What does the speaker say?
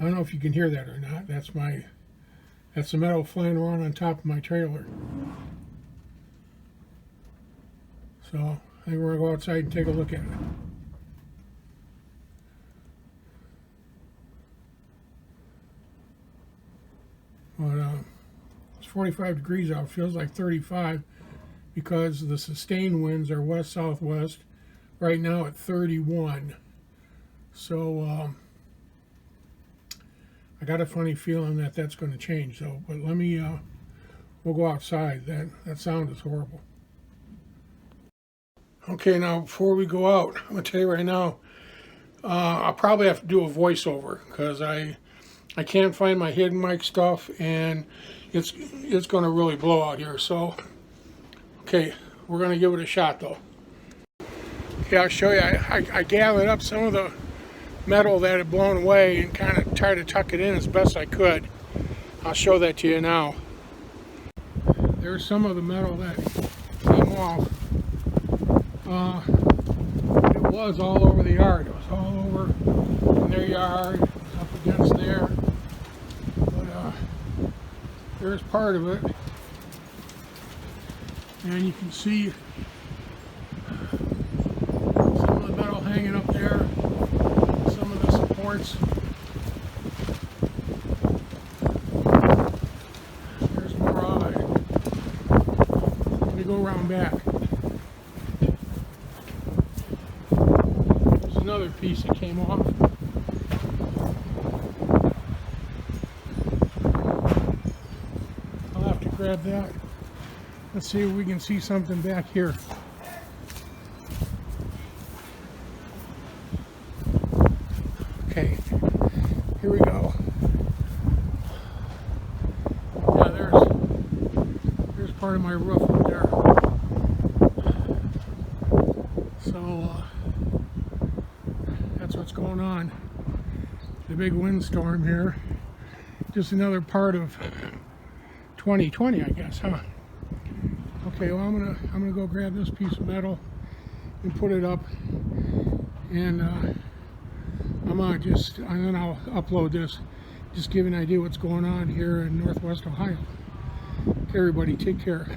I don't know if you can hear that or not. That's the metal flying around on top of my trailer. So I think we're gonna go outside and take a look at it. But it's 45 degrees out. It feels like 35 because the sustained winds are west-southwest. Right now at 31. So I got a funny feeling that that's going to change. So, but let me, we'll go outside. That sound is horrible. Okay, now before we go out, I'm going to tell you right now, I'll probably have to do a voiceover because I can't find my hidden mic stuff, and it's going to really blow out here. So, okay, we're going to give it a shot though. Okay, I'll show you. I gathered up some of the metal that had blown away and kind of tried to tuck it in as best I could. I'll show that to you now. There's some of the metal that came off. It was all over the yard. It was all over in their yard, up against there. But there's part of it. And you can see some of the metal hanging up there, some of the supports. There's more of it. Let me go around back. There's another piece that came off. I'll have to grab that. Let's see if we can see something back here. Okay, here we go. Yeah, there's part of my roof up there. So that's what's going on. The big windstorm here. Just another part of 2020, I guess, huh? Okay, well, I'm gonna go grab this piece of metal and put it up, and then I'll upload this, just give you an idea what's going on here in Northwest Ohio. Okay, everybody, take care.